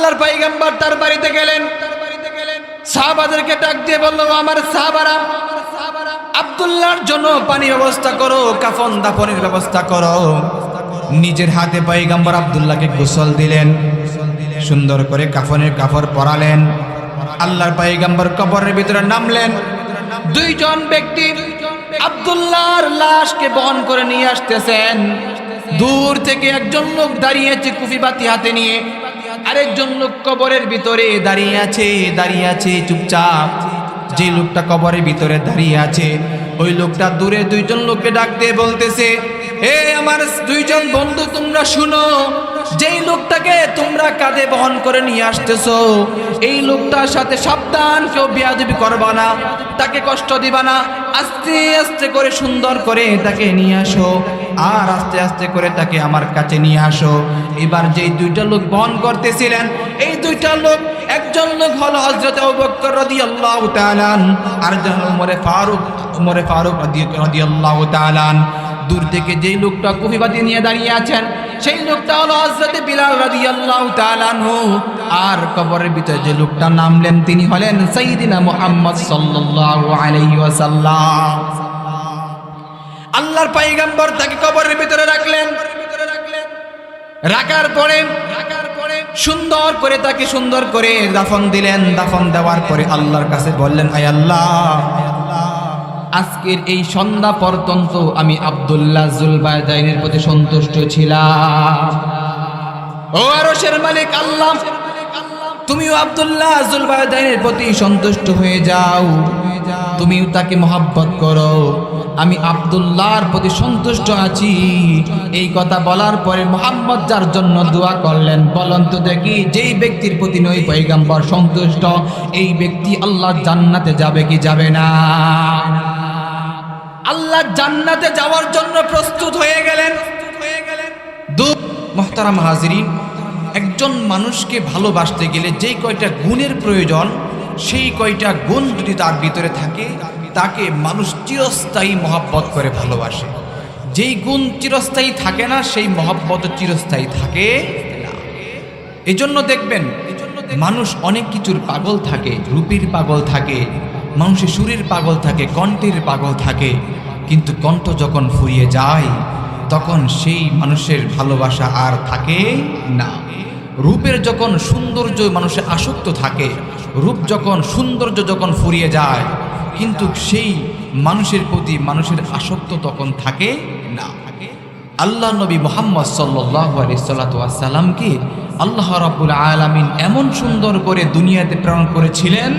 আল্লাহর পয়গম্বর তার বাড়িতে গেলেন, সাহাবাদেরকে ডাক দিয়ে বলল, আমার সাহাবারা, আব্দুল্লাহর জন্য পানি ব্যবস্থা করো, কাফন দাফনের ব্যবস্থা করো। নিজের হাতে পয়গম্বর আব্দুল্লাহকে গোসল দিলেন, সুন্দর করে কাফনের কাপড় পরালেন। আল্লাহর পয়গম্বর কবরের ভিতরে নামলেন। দুইজন ব্যক্তি আব্দুল্লাহর লাশকে বহন করে নিয়ে আসতেছেন। দূর থেকে একজন লোক দাঁড়িয়েছে কুফি বাতি হাতে নিয়ে, আরেকজন লোক কবরের ভিতরে দাঁড়িয়ে আছে চুপচাপ। যে লোকটা কবরের ভিতরে দাঁড়িয়ে আছে ওই লোকটা দূরে দুইজন লোককে ডাক দিয়ে বলতেছে, হে আমার দুইজন বন্ধু, তোমরা শুনো, যেই লোকটাকে তোমরা কাঁধে বহন করে নিয়ে আসতেছো, এই লোকটার সাথে সাবধান, কেউ বেয়াদবি করবা না, তাকে কষ্ট দিবা না। আস্তে আস্তে করে সুন্দর করে তাকে নিয়ে আসো, আর আস্তে আস্তে করে তাকে আমার কাছে নিয়ে আসো। এবার যেই দুইটা লোক বহন করতেছিলেন, এই দুইটা লোক, একজন লোক হলো হযরত আবু বকর রাদিয়াল্লাহু তাআলা, আর একজন হলো উমরে ফারুক রাদিয়াল্লাহু তাআলা। দূর থেকে যেই লোকটা কুফিবাতি নিয়ে দাঁড়িয়ে আছেন সেই লোকটা হলো হযরত বিলাল রাদিয়াল্লাহু তাআলা আনহু। আর কবরের ভিতরে যে লোকটা নামলেন তিনি হলেন সাইয়্যিদিনা মুহাম্মদ সাল্লাল্লাহু আলাইহি ওয়াসাল্লাম। আল্লাহর পয়গম্বর তাকে কবরের ভিতরে রাখলেন। রাখার পরে সুন্দর করে তাকে সুন্দর করে দাফন দিলেন। দাফন দেওয়ার পরে আল্লাহর কাছে বললেন, আয় আল্লাহ, আজকের এই সন্ধ্যা পর্যন্ত আমি আব্দুল্লাহ যুলবায়দাইনের প্রতি সন্তুষ্ট ছিলাম। ও আরশের মালিক আল্লাহ, তুমিও আব্দুল্লাহ যুলবায়দাইনের প্রতি সন্তুষ্ট হয়ে যাও, তুমিও তাকে মহব্বত করো। আমি আব্দুল্লাহর প্রতি সন্তুষ্ট আছি। এই কথা বলার পরে মুহাম্মদ যার জন্য দোয়া করলেন, বলেন তো দেখি, যেই ব্যক্তির প্রতি নই পয়গম্বর সন্তুষ্ট, এই ব্যক্তি আল্লাহর জান্নাতে যাবে কি যাবে না? আল্লাহ জান্নাতে যাওয়ার জন্য প্রস্তুত হয়ে গেলেন। মুহতারাম হাজিরিন, একজন মানুষকে ভালোবাসতে গেলে যেই কয়টা গুণের প্রয়োজন, সেই কয়টা গুণ যদি তার ভিতরে থাকে, তাকে মানুষ চিরস্থায়ী মহব্বত করে ভালোবাসে। যেই গুণ চিরস্থায়ী থাকে না, সেই মহব্বত চিরস্থায়ী থাকে না। এই জন্য দেখবেন মানুষ অনেক কিছুর পাগল থাকে, রূপের পাগল থাকে, মানুষের সুরের পাগল থাকে, কণ্ঠের পাগল থাকে, কিন্তু কণ্ঠ যখন ফুরিয়ে যায় তখন সেই মানুষের ভালোবাসা আর থাকে না। রূপের যখন সৌন্দর্য মানুষের আসক্ত থাকে, রূপ যখন সৌন্দর্য যখন ফুরিয়ে যায়, কিন্তু সেই মানুষের প্রতি মানুষের আসক্ত তখন থাকে না। আল্লাহ নবী মুহাম্মদ সাল্লাল্লাহু আলাইহি সাল্লামকে আল্লাহ রাব্বুল আলামিন এমন সুন্দর করে দুনিয়াতে প্রেরণ করেছিলেন,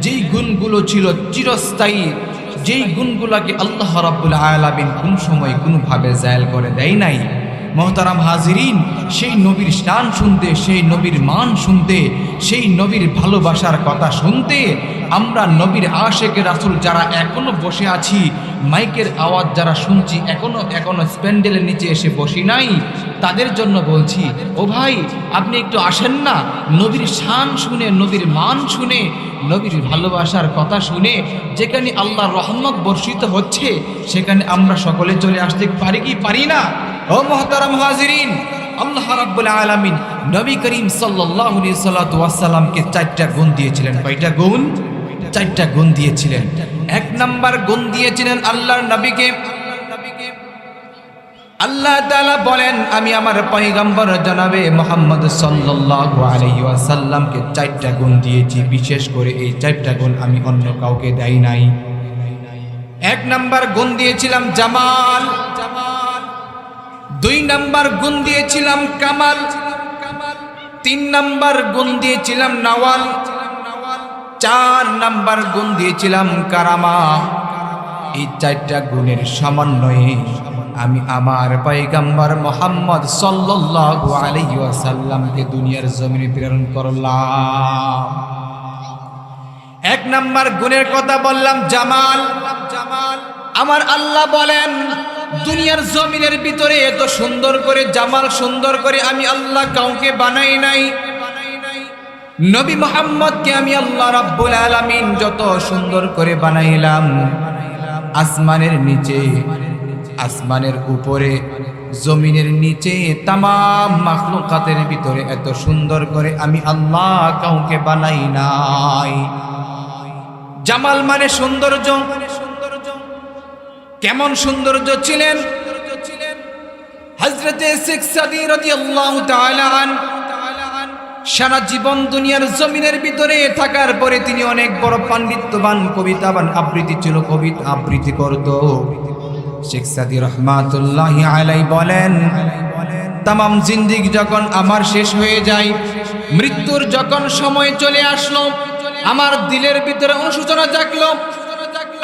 যেই গুণগুলো ছিল চিরস্থায়ী, যেই গুণগুলোকে আল্লাহ রাব্বুল আলামিন কোন সময় কোনোভাবে জায়েল করে দেয় নাই। মুহতারাম হাজিরিন, সেই নবীর শান শুনতে, সেই নবীর মান শুনতে, সেই নবীর ভালোবাসার কথা শুনতে আমরা নবীর আশেকে রাসূল যারা এখনো বসে আছি, মাইকের আওয়াজ যারা শুনছি, এখনো স্প্যান্ডেলের নিচে এসে বসি নাই, তাদের জন্য বলছি, ও ভাই, আপনি একটু আসেন না, নবীর শান শুনে, নবীর মান শুনে, নবীর ভালোবাসার কথা শুনে যেখানে আল্লাহর রহমত বর্ষিত হচ্ছে সেখানে আমরা সকলে চলে আসতে পারি কি পারি না? ও মুহতারাম হাজিরিন, আল্লাহ রাব্বুল আলামিন নবী করিম সাল্লাল্লাহু আলাইহি ওয়াসাল্লামকে 4টা গুণ দিয়েছিলেন। কয়টা গুণ? 4টা গুণ দিয়েছিলেন। 1 নাম্বার গুণ দিয়েছিলেন আল্লাহর নবীকে, আল্লাহ তাআলা বলেন, আমি আমার পয়গম্বর জনাবে মুহাম্মদ সাল্লাল্লাহু আলাইহি ওয়াসাল্লামকে 4টা গুণ দিয়েছি, বিশেষ করে এই 4টা গুণ আমি অন্য কাউকে দেই নাই। 1 নাম্বার গুণ দিয়েছিলাম জামাল, 2 নাম্বার গুণ দিয়েছিলাম কামাল, 3 নাম্বার গুণ দিয়েছিলাম নওয়াল, 4 নাম্বার গুণ দিয়েছিলাম কারামা। এই 4টা গুণের সমন্বয়ে আমি আমার পয়গম্বর মুহাম্মদ সাল্লাল্লাহু আলাইহি ওয়াসাল্লামকে দুনিয়ার জমিনে প্রেরণ করলাম। 1 নাম্বার গুণের কথা বললাম জামাল। আমার আল্লাহ বলেন, দুনিয়ার জমিনের ভিতরে এত সুন্দর করে জামাল, সুন্দর করে আমি আল্লাহ কাউকে বানাই নাই। নবী মুহাম্মদকে আমি আল্লাহ রাব্বুল আলামিন যত সুন্দর করে বানাইলাম, আসমানের নিচে, আসমানের উপরে, জমিনের নিচে তামাম মাখলুকাতের ভিতরে এত সুন্দর করে আমি আল্লাহ কাউকে বানাই নাই। জামাল মানে সৌন্দর্য। কেমন সৌন্দর্য ছিলেন হযরতে শেখ সাদী রাদিয়াল্লাহু তাআলা আনহু। সারা জীবন দুনিয়ার জমিনের ভিতরে থাকার পরে তিনি অনেক বড় পাণ্ডিত্যবান, কবিতাবান, আবৃত্তি ছিল, কবিতা আবৃত্তি করত। শেখ সাদী রহমাতুল্লাহি আলাইহি বলেন, তামাম জিন্দেগি যখন আমার শেষ হয়ে যায়, মৃত্যুর যখন সময় চলে আসলো, আমার দিলের ভিতরে অনুশোচনা জাগলো।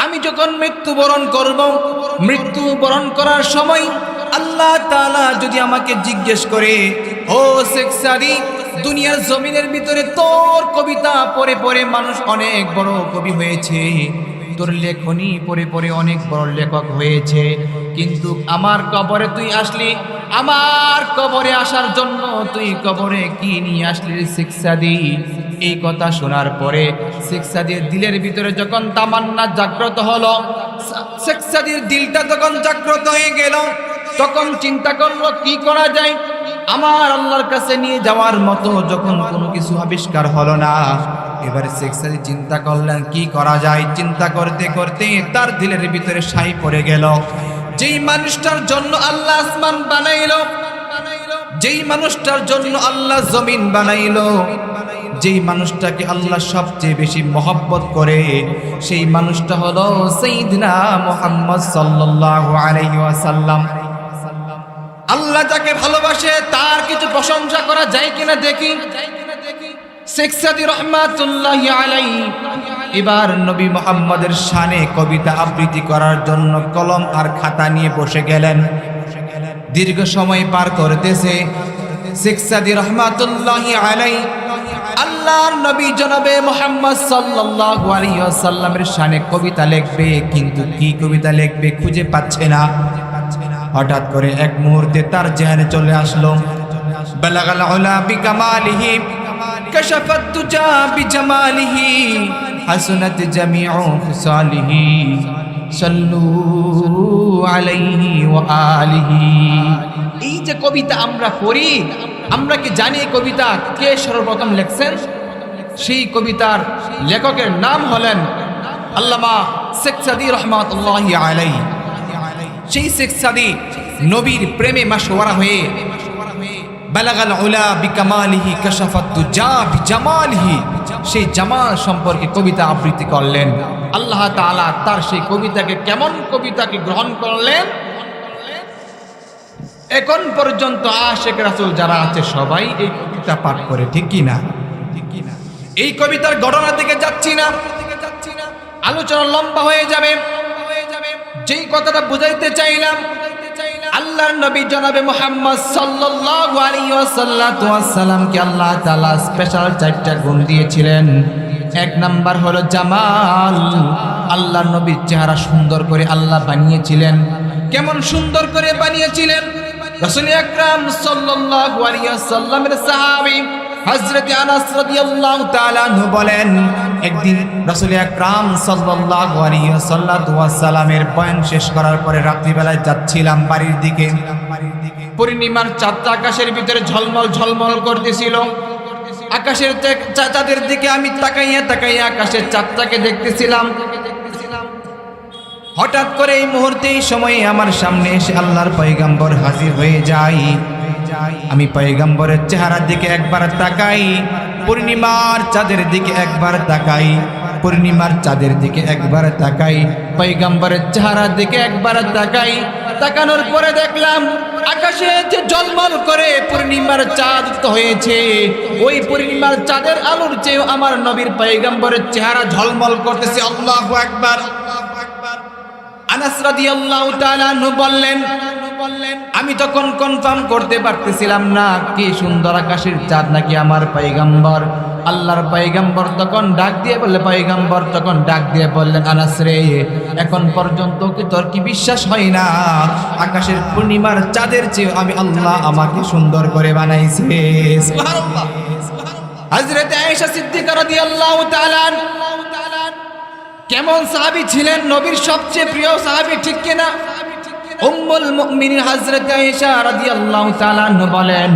আমি যখন মৃত্যুবরণ করব, মৃত্যুবরণ করার সময় আল্লাহ তাআলা যদি আমাকে জিজ্ঞেস করে, ও শেখ সাদী, দুনিয়ার জমিনের ভিতরে তোর কবিতা পড়ে পড়ে মানুষ অনেক বড় কবি হয়েছে, তোর লেখনী পড়ে পড়ে অনেক বড় লেখক হয়েছে, কিন্তু আমার কবরে তুই আসলি, আমার কবরে আসার জন্য তুই কবরে কি নিয়ে আসলি শেখ সাদী? এই কথা শোনার পরে শেখ সাদীর দিলের ভিতরে যখন তামান্না জাগ্রত হলো, শেখ সাদীর দিলটা যখন জাগ্রত হয়ে গেল, তখন চিন্তা করলো কি করা যায়। আমার আল্লাহর কাছে নিয়ে যাওয়ার মতো যখন কোনো কিছু আবিষ্কার হলো না, এবারে শেখ সাদী চিন্তা করলেন কি করা যায়। চিন্তা করতে করতে তার দিলের ভিতরে ছাই পড়ে গেল, যেই মানুষটার জন্য আল্লাহ আসমান বানাইলো, যেই মানুষটার জন্য আল্লাহ জমিন বানাইলো, যেই মানুষটাকে আল্লাহ সবচেয়ে বেশি মহব্বত করে, সেই মানুষটা হলো সাইয়্যিদনা মুহাম্মদ সাল্লাল্লাহু আলাইহি ওয়াসাল্লাম। আল্লাহ যাকে ভালোবাসে তার কিছু প্রশংসা করা যায় কিনা দেখি। শেখ সাদী রহমাতুল্লাহি আলাইহি এবার নবী মুহাম্মদের শানে কবিতা আবৃত্তি করার জন্য কলম আর খাতা নিয়ে বসে গেলেন। দীর্ঘ সময় পার করতেছে শেখ সাদী রহমাতুল্লাহি আলাইহি আল্লাহর নবী জনাবে মুহাম্মদ সাল্লাল্লাহু আলাইহি ওয়াসাল্লামের শানে কবিতা লিখবে, কিন্তু কি কবিতা লিখবে খুঁজে পাচ্ছে না। হঠাৎ করে এক মুহূর্তে তার জেহানে চলে আসলো, বালাগাল উলা বিকামালিহি কাশাফাত তুজা বিজামালিহি হাসনাত জামিউ খুসালিহি সাল্লু আলাইহি ওয়া আলিহি। এই যে কবিতা আমরা পড়ি, আমরা কি জানি এই কবিতা কে সর্বপ্রথম লিখছেন? সেই কবিতার লেখকের নাম হলেন আল্লামা শেখ সাদী রহমাতুল্লাহি আলাইহি। সেই শেখ সাদী নবীর প্রেমে মাশওয়ারা হয়ে বালাগাল উলা বিকামালিহি কাশাফাত তুজা বিজামালিহি, সেই জামাল সম্পর্কে কবিতা আবৃত্তি করলেন। আল্লাহ তাআলা তার সেই কবিতাকে, কেমন কবিতাকে গ্রহণ করলেন, এখন পর্যন্ত আশিক রাসূল যারা আছে সবাই এই কবিতা পাঠ করে, ঠিক কি না? এই কবিতার ঘটনা থেকে যাচ্ছি না, আলোচনা লম্বা হয়ে যাবে। যেই কথাটা বুঝাইতে চাইলাম, আল্লাহর নবী জনাবে মুহাম্মদ সাল্লাল্লাহু আলাইহি ওয়াসাল্লামকে আল্লাহ তাআলা স্পেশাল 4টা গুণ দিয়েছিলেন। এক নাম্বার হলো জামাল। আল্লাহর নবীর চেহারা সুন্দর করে আল্লাহ বানিয়েছিলেন। কেমন সুন্দর করে বানিয়েছিলেন? রাসূল আকরাম সাল্লাল্লাহু আলাইহি ওয়াসাল্লামের সাহাবী হযরত আনাস রাদিয়াল্লাহু তাআলা আনহু বলেন, একদিন রাসূল আকরাম সাল্লাল্লাহু আলাইহি ওয়াসাল্লামের বয়ান শেষ করার পরে রাত্রিবেলায় যাচ্ছিলাম বাড়ির দিকে। পূর্ণিমার চাঁদটা আকাশের ভিতরে ঝলমল ঝলমল করতেছিল। আকাশের চাঁদের দিকে আমি তাকাইয়া তাকাইয়া আকাশের চাঁদটাকে দেখতেছিলাম। হঠাৎ করে এই মুহূর্তে, এই সময়ে আমার সামনে এসে আল্লাহর পয়গম্বর হাজির হয়ে যায়। আমি পয়গম্বরের চেহারার দিকে একবার তাকাই, পূর্ণিমার চাঁদের দিকে একবার তাকাই, পূর্ণিমার চাঁদের দিকে একবার তাকাই, পয়গম্বরের চেহারার দিকে একবার তাকাই। তাকানোর পরে দেখলাম আকাশে যে ঝলমল করে পূর্ণিমার চাঁদ হয়েছে, ওই পূর্ণিমার চাঁদের আলোর চেয়ে আমার নবীর পয়গম্বরের চেহারা ঝলমল করতেছে। আল্লাহু আকবার। আনাস রাদিয়াল্লাহু তাআলা আনহু বললেন, আমি তখন কনফার্ম করতে পারতেছিলাম না কি সুন্দর আকাশের চাঁদ নাকি আমার পয়গম্বর। আল্লাহর পয়গম্বর তখন ডাক দিয়ে বললেন, পয়গম্বর তখন ডাক দিয়ে বললেন, আনাস রে, এখন পর্যন্ত কি তোর কি বিশ্বাস হয় না আকাশের পূর্ণিমার চাঁদের চেয়ে আমি আল্লাহ আমাকে সুন্দর করে বানাইছে? সুবহানাল্লাহ। হযরত আয়েশা সিদ্দিকা রাদিয়াল্লাহু তাআলা কেমন সাহাবী ছিলেন? নবীর সবচেয়ে প্রিয় সাহাবী, ঠিক কিনা? উম্মুল মুমিনিন হযরত আয়েশা রাদিয়াল্লাহু তাআলা আনহা বলেন,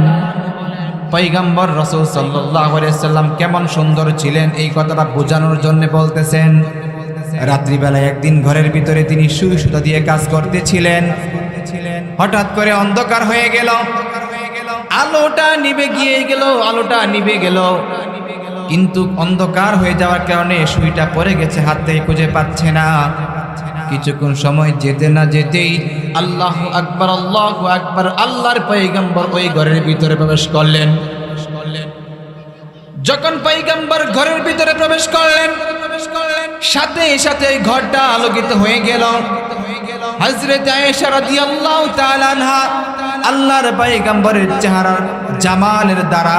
পয়গম্বর রাসূল সাল্লাল্লাহু আলাইহি সাল্লাম কেমন সুন্দর ছিলেন এই কথাটা বোঝানোর জন্য বলতেছেন। রাত্রিবেলায় একদিন ঘরের ভিতরে তিনি সুই সুতা দিয়ে কাজ করতেছিলেন। হঠাৎ করে অন্ধকার হয়ে গেল, আলোটা নিভে গেল, কিন্তু অন্ধকার হয়ে যাওয়ার কারণে সুইটা পড়ে গেছে, হাত থেকে খুঁজে পাচ্ছে না। কিছুক্ষণ সময় যেতে না যেতেই আল্লাহু আকবার, আল্লাহু আকবার, আল্লাহর পয়গম্বর ওই ঘরের ভিতরে প্রবেশ করলেন। যখন পয়গম্বর ঘরের ভিতরে প্রবেশ করলেন, সাথে সাথে ঘরটা আলোকিত হয়ে গেল। হযরত আয়েশা রাদিয়াল্লাহু তাআলা আনহা আল্লাহর পয়গম্বরের চেহারার জামালের দ্বারা,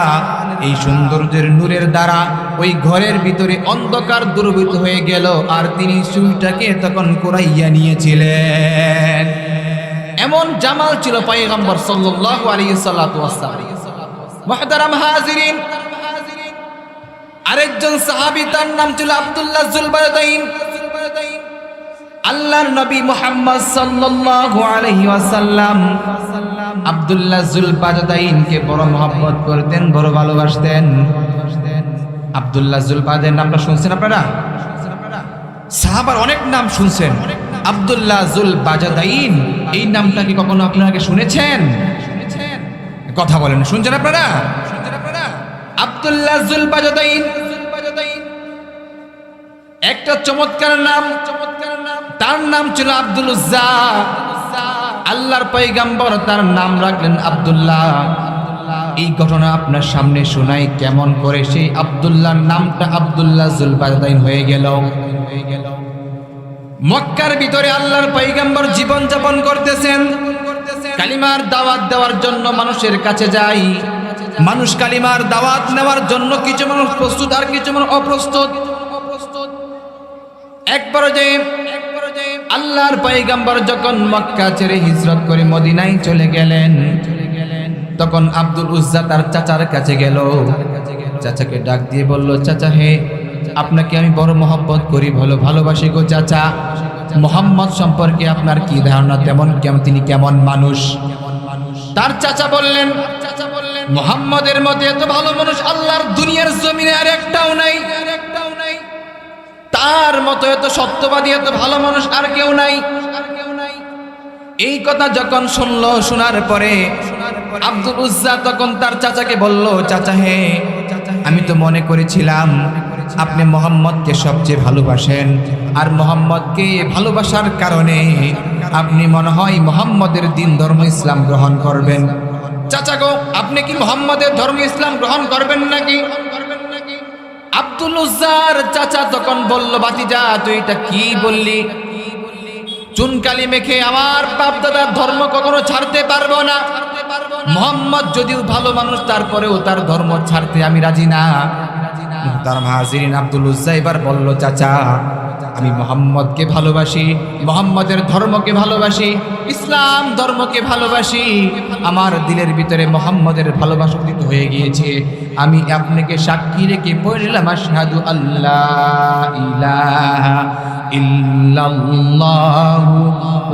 এই সৌন্দর্যের নূরের দ্বারা ওই ঘরের ভিতরে অন্ধকার দূরীভূত হয়ে গেল। আর তিনি সুইটাকে তখন কুড়াইয়া নিয়েছিলেন। এমন জামাল ছিল পয়গম্বর সাল্লাল্লাহু আলাইহি ওয়াসাল্লাম। মুহতারাম হাজিরিন, আরেকজন সাহাবী, তার নাম ছিল আব্দুল্লাহ যুলবারদাইন। আল্লাহর নবী মুহাম্মদ সাল্লাল্লাহু আলাইহি ওয়াসাল্লাম আব্দুল্লাহ যুলবারদাইনকে বড় মহব্বত করতেন, বড় ভালোবাসতেন। আব্দুল্লাহ যুলবারদাইন নামটা শুনছেন আপনারা? সাহাবার অনেক নাম শুনছেন, আব্দুল্লাহ যুলবারদাইন এই নামটা কি কখনো আপনারা আগে শুনেছেন? কথা বলেন, শুনছেন আপনারা? আব্দুল্লাহ যুলবারদাইন একটা চমৎকার নাম, তার নাম ছিল আব্দুল উজ্জা। আল্লাহর পয়গম্বর তার নাম রাখলেন আব্দুল্লাহ। এই ঘটনা আপনার সামনে শোনাই কেমন করে সেই আব্দুল্লাহর নামটা আব্দুল্লাহ যুলবারদাইন হয়ে গেল। মক্কার ভিতরে আল্লাহর পয়গম্বর জীবন যাপন করতেছেন, কালিমার দাওয়াত দেওয়ার জন্য মানুষের কাছে যায়। মানুষ কালিমার দাওয়াত নেওয়ার জন্য কিছু মানুষ প্রস্তুত আর কিছু মানুষ অপ্রস্তুত। একবার যে আল্লাহর পয়গম্বর যখন মক্কা ছেড়ে হিজরত করে মদিনায় চলে গেলেন, তখন আব্দুল উজ্জা তার চাচার কাছে গেল। চাচাকে ডাক দিয়ে বলল, চাচা হে, আপনাকে আমি বড় মহব্বত করি, ভালোবাসি গো চাচা। মুহাম্মদ সম্পর্কে আপনার কি ধারণা, তিনি কেমন মানুষ? তার চাচা বললেন, মুহাম্মদের মতো এত ভালো মানুষ আল্লাহর দুনিয়ার জমিনে আর একটাও নাই। তার মতো এত সত্যবাদী, এত ভালো মানুষ আর কেউ নাই। এই কথা যখন শুনলো, শোনার পরে আব্দুল উজ্জা তখন তার চাচাকে বলল, চাচা হে, আমি তো মনে করেছিলাম আপনি মুহাম্মদকে সবচেয়ে ভালোবাসেন, আর মুহাম্মদকে ভালোবাসার কারণে আপনি মনে হয় মুহাম্মদের দিন ধর্ম ইসলাম গ্রহণ করবেন। চাচা গো, আপনি কি মুহাম্মদের ধর্ম ইসলাম গ্রহণ করবেন নাকি? আব্দুল উজ্জার চাচা তখন বলল, ভাতিজা তুই এটা কি বললি? চুনকালি মেখে আমার বাপ দাদার ধর্ম কখনো ছাড়তে পারবো না। মুহাম্মদ যদিও ভালো মানুষ, তারপরেও তার ধর্ম ছাড়তে আমি রাজি না। তার হাজিরিন, আব্দুল উজ্জা এবার বলল, চাচা আমি মুহাম্মদকে ভালোবাসি, মুহাম্মদের ধর্মকে ভালোবাসি, ইসলাম ধর্মকে ভালোবাসি। আমার দিলের ভিতরে মুহাম্মদের ভালোবাসা উদিত হয়ে গিয়েছে। আমি আপনাকে সাক্ষী রেখে পড়লাম, আশহাদু আল্লাহ ইলাহা ইল্লাল্লাহু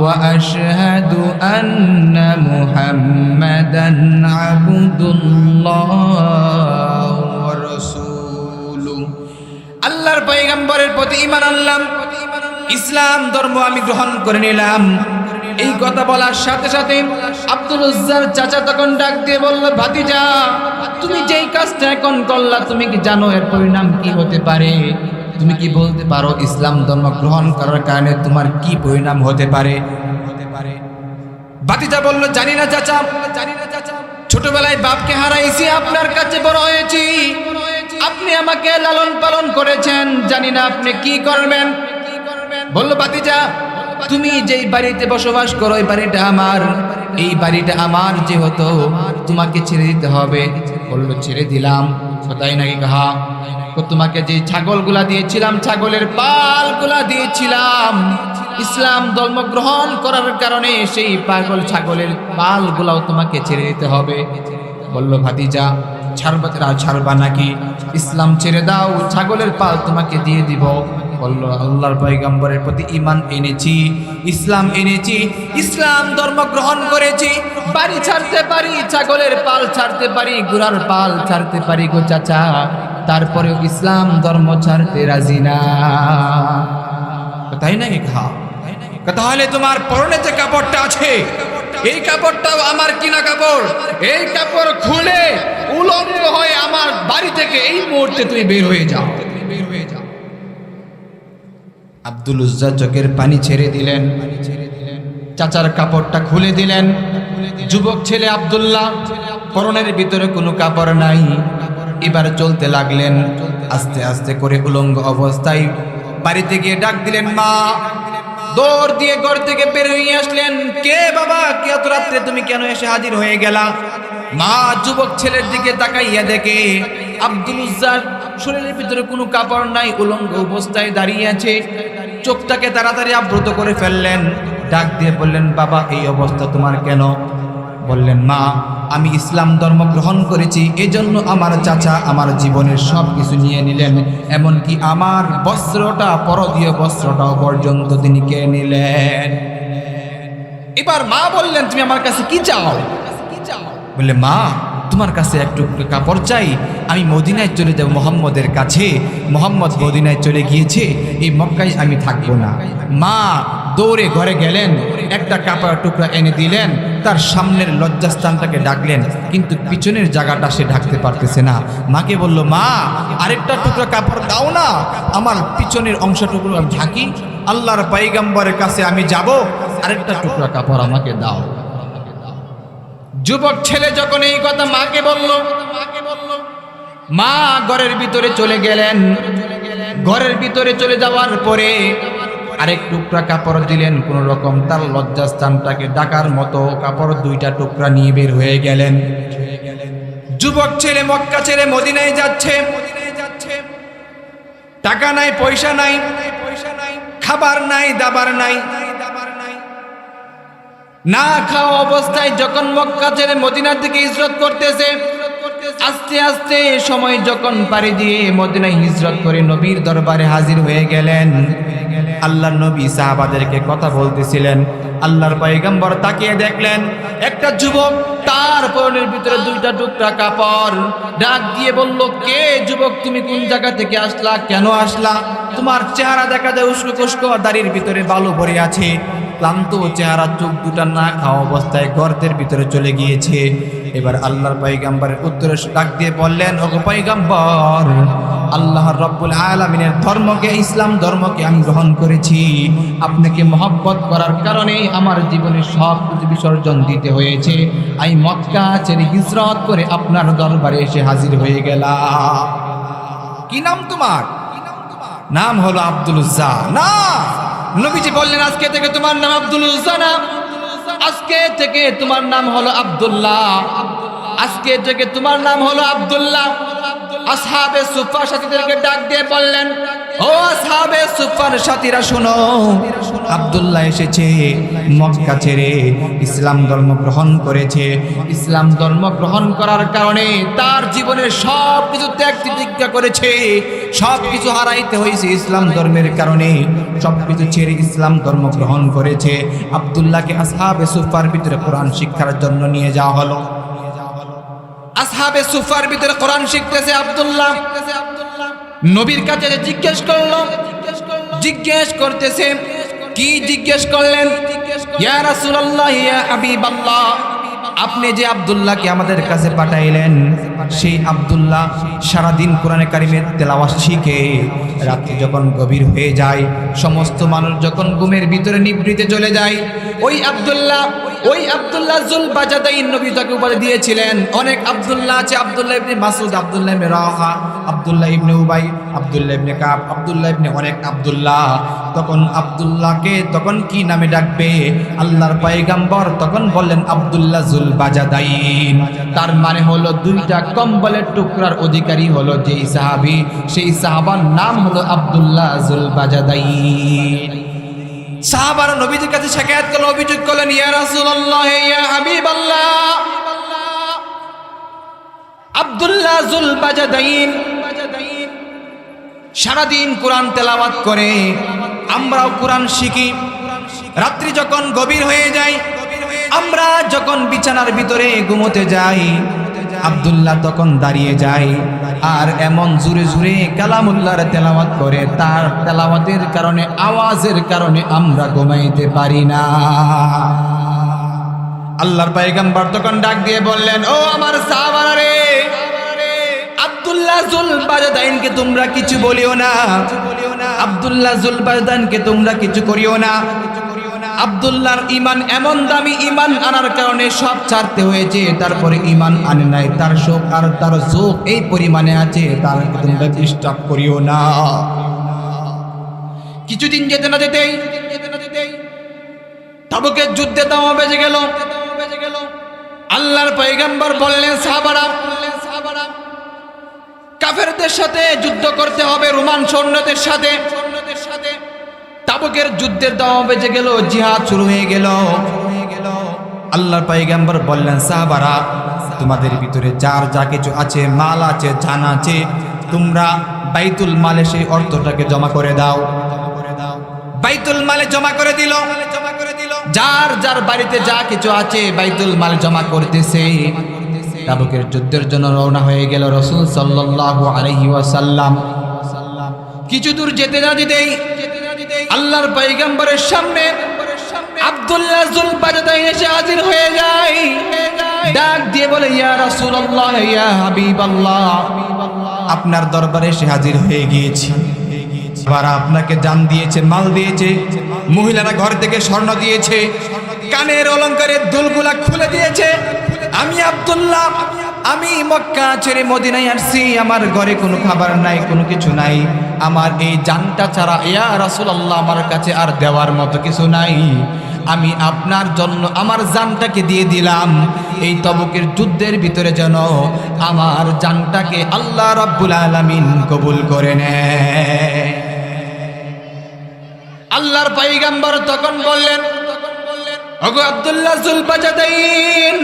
ওয়া আশহাদু আন্না মুহাম্মাদান আবদুল্লাহ ওয়া রাসূলুহু। আল্লাহর পয়গম্বরের প্রতি ঈমান আনলাম, ইসলাম ধর্ম আমি গ্রহণ করে নিলাম। এই কথা বলার সাথে সাথে আব্দুল উজ্জার চাচা তখন ডাক দিয়ে বলল, ভাতিজা তুমি যেই কাজটা এখন করলা, তুমি কি জানো এর পরিণাম কি হতে পারে? তুমি কি বলতে পারো ইসলাম ধর্ম গ্রহণ করার কারণে তোমার কি পরিণাম হতে পারে? ভাতিজা বলল, জানি না চাচা, ছোটবেলায় বাপকে হারাইছি, আপনার কাছে বড় হয়েছি, আপনি আমাকে লালন পালন করেছেন, জানি না আপনি কি করবেন। বলল, ভাতিজা তুমি যেই বাড়িতে বসবাস করো এই বাড়িটা আমার, এই বাড়িটা আমার যেহেতু তোমাকে ছেড়ে দিতে হবে। বলল, ছেড়ে দিলাম। তাই নাকি? কাহা তোমাকে যে ছাগলগুলা দিয়েছিলাম, ছাগলের পালগুলা দিয়েছিলাম, ইসলাম ধর্ম গ্রহণ করার কারণে সেই পাগল ছাগলের পালগুলাও তোমাকে ছেড়ে দিতে হবে। বলল, ভাতিজা ছাড়বা নাকি? ইসলাম ছেড়ে দাও, ছাগলের পাল তোমাকে দিয়ে দিব। বলল আল্লাহর পয়গম্বরের প্রতি ঈমান এনেছি, ইসলাম এনেছি, ইসলাম ধর্ম গ্রহণ করেছি। বাড়ি ছাড়তে পারি, ছাগলের পাল ছাড়তে পারি, ঘোড়ার পাল ছাড়তে পারি গো চাচা, তারপরেও ইসলাম ধর্ম ছাড়তে রাজি না। তাই নাকি খা? তাহলে তোমার পরনে যে কাপড়টা আছে এই কাপড়টাও আমার কিনা কাপড়, এই কাপড় খুলে উলঙ্গ হয়ে আমার বাড়ি থেকে এই মুহূর্তে তুই বের হয়ে যাও। আব্দুল উজ্জা চোখের পানি ছেড়ে দিলেন, চাচার কাপড়টা খুলে দিলেন। যুবক ছেলে আব্দুল্লাহ, পরনের ভিতরে কোনো কাপড় নাই, এবার চলতে লাগলেন। আস্তে আস্তে করে উলঙ্গ অবস্থায় বাড়িতে গিয়ে ডাক দিলেন মা। দৌড় দিয়ে ঘর থেকে বের হয়ে আসলেন। কে বাবা, কে এত রাত্রে তুমি কেন এসে হাজির হয়ে গেলা? মা যুবক ছেলের দিকে তাকাইয়া দেখে আব্দুল উজ্জার শরীরের ভিতরে কোনো কাপড় নাই, উলঙ্গ অবস্থায় দাঁড়িয়ে আছে। চোখটাকে তাড়াতাড়ি আবৃত করে ফেললেন, ডাক দিয়ে বললেন বাবা এই অবস্থা তোমার কেন? বললেন মা আমি ইসলাম ধর্ম গ্রহণ করেছি, এজন্য আমার চাচা আমার জীবনের সব কিছু নিয়ে নিলেন, এমনকি আমার বস্ত্রটা, পরদীয় বস্ত্রটাও পর্যন্ত তিনি কে নিলেন। এবার মা বললেন তুমি আমার কাছে কি চাও? বললে মা তোমার কাছে একটু কাপড় চাই, আমি মদিনায় চলে যাব মোহাম্মদের কাছে, মোহাম্মদ মদিনায় চলে গিয়েছে, এই মক্কায় আমি থাকবো না। মা দৌড়ে ঘরে গেলেন, একটা কাপড়ের টুকরা এনে দিলেন, তার সামনের লজ্জাস্থানটাকে ডাকলেন, কিন্তু পিছনের জায়গাটা সে ঢাকতে পারতেছে না। মাকে বলল মা আরেকটা টুকরা কাপড় দাও না, আমার পিছনের অংশটুকু আমি ঢাকি, আল্লাহর পয়গম্বরের কাছে আমি যাব, আরেকটা টুকরা কাপড় আমাকে দাও। যুবক ছেলে যখন এই কথা মাকে বলল, মা ঘরের ভিতরে চলে গেলেন। ঘরের ভিতরে চলে যাওয়ার পরে আরেক টুকরা কাপড় দিলেন, কোন রকম তার লজ্জাস্থানটাকে ঢাকার মতো কাপড় দুইটা টুকরা নিয়ে বের হয়ে গেলেন। যুবক ছেলে মক্কা ছেড়ে মদিনায় যাচ্ছে। টাকা নাই, পয়সা নাই, খাবার নাই, দাবার নাই, না খাওয়া অবস্থায় যখন মক্কা ছেড়ে মদিনার দিকে হিজরত করতেছে, আস্তে আস্তে সময় যখন পাড়ি দিয়ে মদিনায় হিজরত করে নবীর দরবারে হাজির হয়ে গেলেন। আল্লাহর নবী সাহাবাদেরকে কথা বলতেছিলেন, আল্লাহর পয়গম্বর তাকিয়ে দেখলেন একটা যুবক, তার পরনের ভিতরে দুইটা টুকরা কাপড়। ডাক দিয়ে বলল কে যুবক, তুমি কোন জায়গা থেকে আসলা, কেন আসলা? তোমার চেহারা দেখা যায় উস্কো খুস্কো, দাড়ির ভিতরে বালু ভরে আছে, ক্লান্ত চেহারা, চোখ দুটা না খাওয়া অবস্থায় গর্তের ভিতরে চলে গিয়েছে। এবার আল্লাহর পয়গম্বরের উত্তরে ডাক দিয়ে বললেন ওগো পয়গম্বর, আল্লাহর রব্বুল আলামিনের ধর্মকে, ইসলাম ধর্মকে আমি গ্রহণ করেছি, আপনাকে মহব্বত করার কারণে আমার জীবনে সব কিছু বিসর্জন দিতে হয়েছে, আমি মক্কা ছেড়ে হিজরত করে আপনার দরবারে এসে হাজির হয়ে গেলাম। কি নাম তোমার? নাম হলো আব্দুল উজ্জা। না, নবীজি বললেন আজকে থেকে তোমার নাম আব্দুল উজ্জা না, আজকে থেকে তোমার নাম হলো আব্দুল্লাহ, আজকে থেকে তোমার নাম হলো আব্দুল্লাহ। আসহাবে সুফফার সাথীদেরকে ডাক দিয়ে বললেন ও আসহাবে সুফফার সাথীরা শোনো, আব্দুল্লাহ এসেছে মক্কা ছেড়ে, ইসলাম ধর্ম গ্রহণ করেছে। ইসলাম ধর্ম গ্রহণ করার কারণে তার জীবনের সব কিছু ত্যাগ তিতিক্ষা করেছে, সব কিছু হারাইতে হয়েছে ইসলাম ধর্মের কারণে, সব কিছু ছেড়ে ইসলাম ধর্ম গ্রহণ করেছে। আব্দুল্লাহকে আসহাবে সুফফার ভিতরে কোরআন শিক্ষার জন্য নিয়ে যাওয়া হলো। আসহাবে সুফফার ভিতরে কোরআন শিখতেছে আব্দুল্লাহ। নবীর কাছে জিজ্ঞেস করলো, জিজ্ঞেস করতেছে, কি জিজ্ঞেস করলেন? ইয়া রাসূলুল্লাহ, ইয়া হাবিবাল্লাহ, আপনি যে আব্দুল্লাহকে আমাদের কাছে পাঠাইলেন, সেই আব্দুল্লাহ সারাদিন কোরআনে কারিমের তেলাওয়াত শিখে, রাত্রি যখন গভীর হয়ে যায়, সমস্ত মানুষ যখন ঘুমের ভিতরে নিভৃতে চলে যায়, ওই আব্দুল্লাহ জুল বাজাদাইন নবী তাকে উপাধি দিয়েছিলেন। অনেক আব্দুল্লাহ আছে, আব্দুল্লাহ ইবনে মাসউদ, আব্দুল্লাহ ইবনে রাওহা, আব্দুল্লাহ ইবনে উবাই, আব্দুল্লাহ ইবনে কাব, আব্দুল্লাহ ইবনে অনেক আব্দুল্লাহ। তখন আব্দুল্লাহকে তখন কি নামে ডাকবে? আল্লাহর পয়গম্বর তখন বললেন আব্দুল্লাহ জুল বাজাদাইন। তার মানে হলো দুইটা কম্বলের টুকরার অধিকারী হলো যেই সাহাবী, সেই সাহাবার নাম হলো আব্দুল্লাহ জুল বাজাদাইন। সাহাবারা নবীজির কাছে শিকায়ত করলো, অভিযোগ করলেন, ইয়া রাসূলুল্লাহ, ইয়া হাবিবাল্লাহ, আব্দুল্লাহ জুল বাজাদাইন সারাদিন কোরআন তেলাওয়াত করে, আমরাও কোরআন শিখি। রাত্রি যখন গভীর হয়ে যায়, আমরা যখন বিছানার ভিতরে ঘুমোতে যাই, আব্দুল্লাহ তখন দাঁড়িয়ে যায় আর এমন জোরে জোরে কালামুল্লাহর তেলাওয়াত করে, তার তেলাওয়াতের কারণে, আওয়াজের কারণে আমরা ঘুমাইতে পারি না। আল্লাহর পয়গম্বর তখন ডাক দিয়ে বললেন, ও আমার সাহাবারা রে, আব্দুল্লাহ জুলবাজদাইনকে তোমরা কিছু বলিও না, আব্দুল্লাহ জুলবাজদাইনকে তোমরা কিছু করিও না। আব্দুল্লাহর ঈমান এমন দামি, ঈমান আনার কারণে সব ছাড়তে হয়েছে, তারপরে ঈমান আনে নাই, তার শোক আর তার যোগ এই পরিমাণে আছে, তার তোমরা ডিস্টার্ব করিও না। কিছুদিন যেতে না যেতেই তাবুকের যুদ্ধে দাওয়া বেজে গেল। আল্লাহর পয়গম্বর বললেন, সাহাবারা, কাফেরদের সাথে যুদ্ধ করতে হবে, রোমান সৈন্যদের সাথে। তাবুকের যুদ্ধের দাওয়া বেজে গেল, জিহাদ শুরু হয়ে গেল। আল্লাহর পয়গম্বর বললেন, সাহাবারা, তোমাদের ভিতরে যার যা কিছু আছে, মাল আছে, জান আছে, তোমরা বাইতুল মালে সেই অর্থটাকে জমা করে দাও। বাইতুল মালে জমা করে দিল। যার যার বাড়িতে যা কিছু আছে বাইতুল মাল জমা করতেছে। তাবুকের যুদ্ধের জন্য রওনা হয়ে গেল রাসূল সাল্লাল্লাহু আলাইহি ওয়াসাল্লাম। কিছু দূর যেতে না যেতেই আল্লাহর পয়গম্বরের সামনে আব্দুল্লাহ জুলবাজদাইন এসে হাজির হয়ে যায়। ডাক দিয়ে বলে, ইয়া রাসূলুল্লাহ, ইয়া হাবিবাল্লাহ, আপনার দরবারে এসে হাজির হয়ে গিয়েছি। বারা আপনাকে জান দিয়েছে, মাল দিয়েছে, মহিলারা ঘর থেকে স্বর্ণ দিয়েছে, কানের অলংকারের দুলগুলা খুলে দিয়েছে। আমি আব্দুল্লাহ, আমি মক্কা ছেড়ে মদিনায় আসছি, আমার ঘরে কোনো খাবার নাই, কোনো কিছু নাই, আমার এই জানটা ছাড়া ইয়া রাসূলুল্লাহ আমার কাছে আর দেওয়ার মতো কিছু নাই। আমি আপনার জন্য আমার জানটাকে দিয়ে দিলাম, এই তাবুকের যুদ্ধের ভিতরে যেন আমার জানটাকে আল্লাহ রাব্বুল আলামিন কবুল করে নেয়। আল্লাহর পয়গম্বর তখন বললেন, ওগো আব্দুল্লাহ জুলবাজদাইন,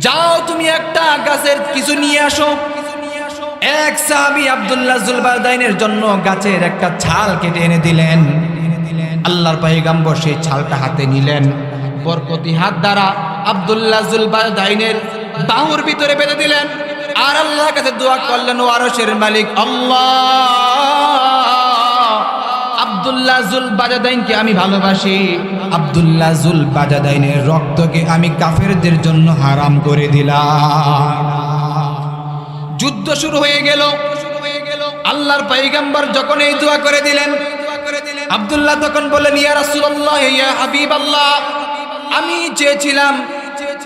যাও তুমি একটা গাছের কিছু নিয়ে আসো। এক সাহাবী আব্দুল্লাহ জুলবাজদাইনের জন্য গাছের একটা ছাল কেটে এনে দিলেন। আল্লাহর পয়গম্বর সেই ছালটা হাতে নিলেন, বরকতি হাত দ্বারা আব্দুল্লাহ জুলবাজদাইনের বাহুর ভিতরে বেঁধে দিলেন, আর আল্লাহর কাছে দোয়া করলেন, ও আরশের মালিক আল্লাহ, আব্দুল্লাহ জুলবাজদাইনকে আমি ভালোবাসি, আব্দুল্লাহ জুলবাজদাইনের রক্তকে আমি কাফেরদের জন্য হারাম করে দিলাম। যুদ্ধ শুরু হয়ে গেল। আল্লাহর পয়গম্বর যখন এই দোয়া করে দিলেন, আব্দুল্লাহ তখন বললেন, ইয়া রাসূলুল্লাহ, ইয়া হাবিবাল্লাহ, আমি চেয়েছিলাম